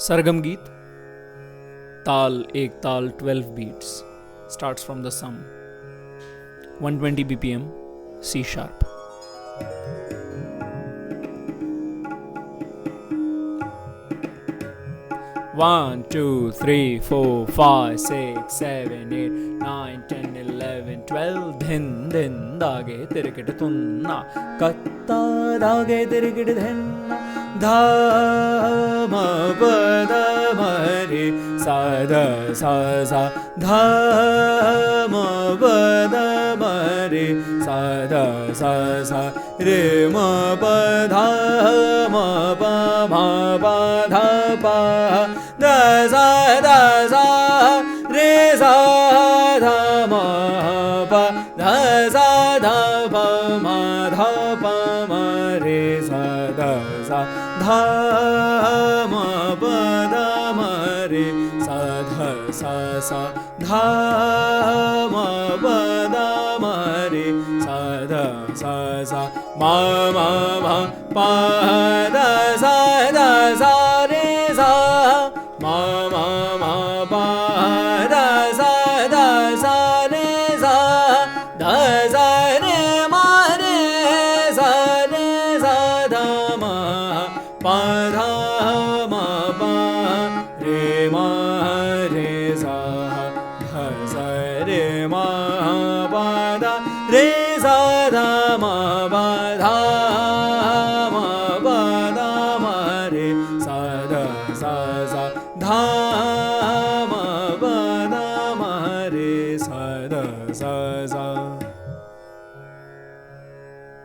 सरगम गीत ताल एक ताल 12 beats starts from the sum 120 bpm C sharp. One, two, three, four, five, six, seven, eight, nine, 10, 11, 12. Din din dage tirikit tunna katta dage tirikit dhenna dha ma pa da ma re sa da sa sa dha ma pa da ma re sa da sa sa re ma pa dha ma pa dha pa da sa re sa dha ma pa da sa dha pa ma dha pa ma re sa da sa dha ma pa da ma re sa dha sa sa dha ma pa da ma re sa dha sa sa ma pa da sa re sa ma pa da sa re sa da sa re ma re sa dha ma pa dha